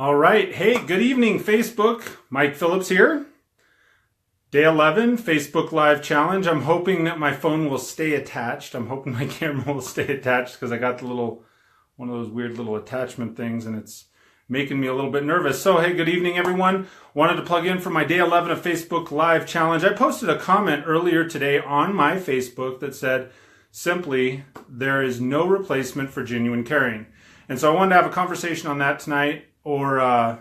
All right. Hey, good evening, Facebook. Mike Phillips here. Day 11, Facebook Live Challenge. I'm hoping that my phone will stay attached. I'm hoping my camera will stay attached because I got the one of those weird little attachment things and it's making me a little bit nervous. So, hey, good evening, everyone. Wanted to plug in for my Day 11 of Facebook Live Challenge. I posted a comment earlier today on my Facebook that said, simply, there is no replacement for genuine caring. And so I wanted to have a conversation on that tonight. Or, a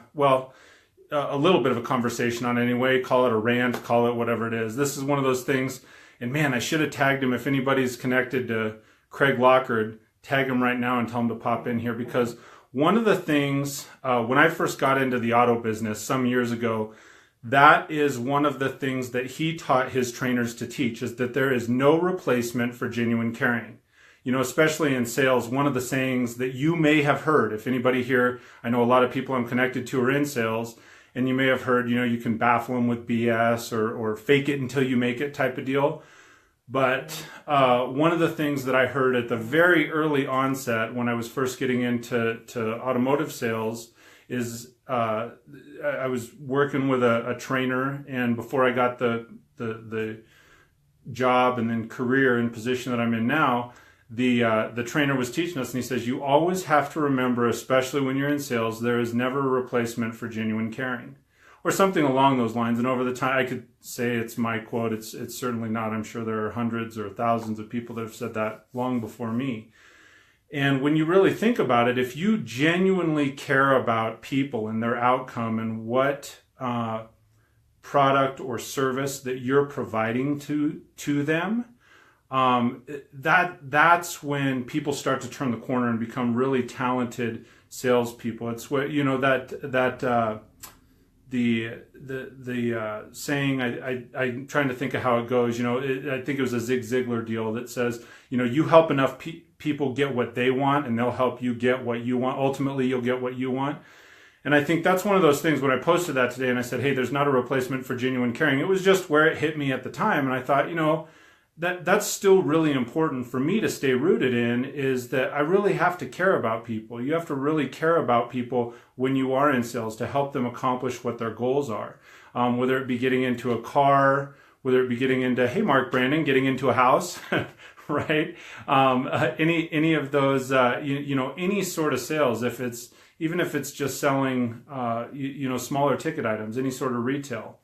little bit of a conversation on it anyway. Call it a rant, call it whatever it is. This is one of those things, and man, I should have tagged him. If anybody's connected to Craig Lockard, tag him right now and tell him to pop in here, because one of the things, when I first got into the auto business some years ago, that is one of the things that he taught his trainers to teach, is that there is no replacement for genuine caring. You know, especially in sales, one of the sayings that you may have heard, if anybody here, I know a lot of people I'm connected to are in sales, and you may have heard, you know, you can baffle them with BS or fake it until you make it type of deal. But one of the things that I heard at the very early onset when I was first getting into automotive sales is I was working with a trainer, and before I got the job and then career and position that I'm in now, the trainer was teaching us, and he says, you always have to remember, especially when you're in sales, there is never a replacement for genuine caring, or something along those lines. And over the time, I could say it's my quote. It's certainly not. I'm sure there are hundreds or thousands of people that have said that long before me. And when you really think about it, if you genuinely care about people and their outcome and what product or service that you're providing to them, that's when people start to turn the corner and become really talented salespeople. It's what, you know, the saying, I'm trying to think of how it goes. You know, I think it was a Zig Ziglar deal that says, you know, you help enough people get what they want, and they'll help you get what you want. Ultimately, you'll get what you want. And I think that's one of those things. When I posted that today and I said, hey, there's not a replacement for genuine caring, it was just where it hit me at the time. And I thought, you know, that's still really important for me to stay rooted in, is that I really have to care about people. You have to really care about people when you are in sales to help them accomplish what their goals are. Whether it be getting into a car, whether it be getting into, hey, Mark Brandon, getting into a house, right? Any of those, you know, any sort of sales, even if it's just selling, you know, smaller ticket items, any sort of retail.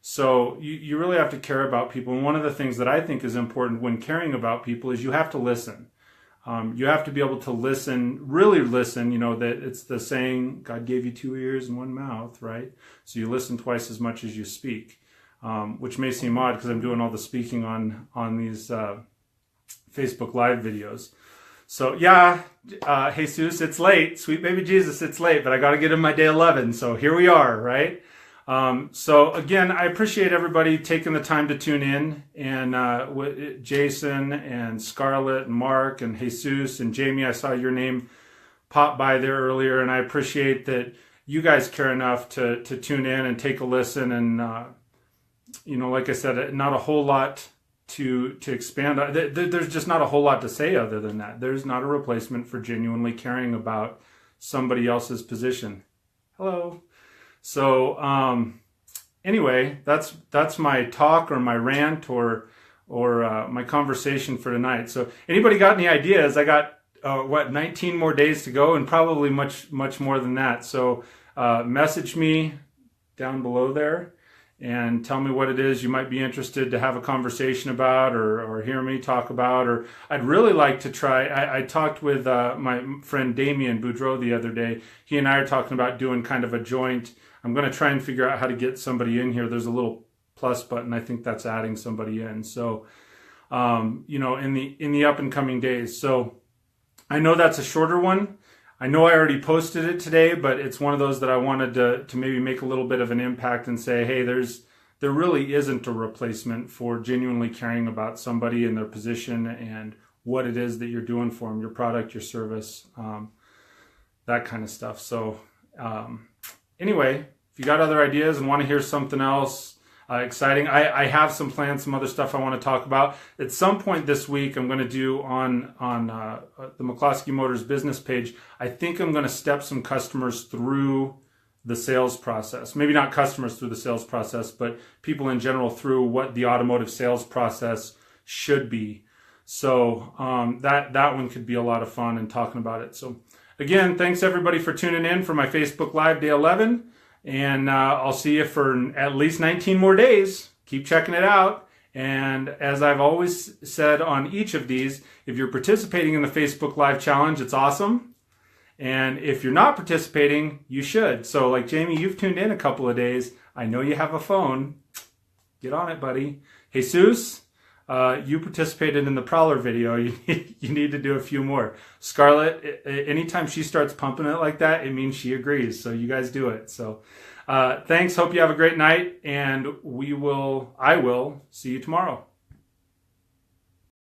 So you really have to care about people. And one of the things that I think is important when caring about people is you have to listen. You have to be able to listen, really listen. You know, that it's the saying, God gave you 2 ears and 1 mouth, right? So you listen twice as much as you speak, which may seem odd because I'm doing all the speaking on these Facebook Live videos. So yeah, Jesus, it's late. Sweet baby Jesus, it's late, but I got to get in my day 11. So here we are, right? So again, I appreciate everybody taking the time to tune in, and Jason and Scarlett and Mark and Jesus and Jamie, I saw your name pop by there earlier, and I appreciate that you guys care enough to tune in and take a listen. And, you know, like I said, not a whole lot to expand on. There's just not a whole lot to say other than that. There's not a replacement for genuinely caring about somebody else's position. Hello. So anyway, that's my talk or my rant or my conversation for tonight. So anybody got any ideas? I got 19 more days to go, and probably much more than that. So message me down below there and tell me what it is you might be interested to have a conversation about, or hear me talk about. Or I'd really like to try. I talked with my friend Damien Boudreau the other day. He and I are talking about doing kind of a joint. I'm going to try and figure out how to get somebody in here. There's a little plus button. I think that's adding somebody in. So, you know, in the up and coming days. So I know that's a shorter one. I know I already posted it today, but it's one of those that I wanted to maybe make a little bit of an impact and say, hey, there really isn't a replacement for genuinely caring about somebody and their position and what it is that you're doing for them, your product, your service, that kind of stuff. So anyway, if you got other ideas and want to hear something else exciting, I have some plans, some other stuff I want to talk about. At some point this week, I'm going to do on the McCloskey Motors business page, I think I'm going to step some customers through the sales process. Maybe not customers through the sales process, but people in general through what the automotive sales process should be. So that one could be a lot of fun and talking about it. So again, thanks everybody for tuning in for my Facebook Live Day 11. And I'll see you for at least 19 more days. Keep checking it out. And as I've always said on each of these, if you're participating in the Facebook Live Challenge, it's awesome. And if you're not participating, you should. So like Jamie, you've tuned in a couple of days. I know you have a phone. Get on it, buddy. Jesus, you participated in the Prowler video. You need to do a few more. Scarlett, anytime she starts pumping it like that, it means she agrees. So you guys do it. So thanks. Hope you have a great night. And I will see you tomorrow.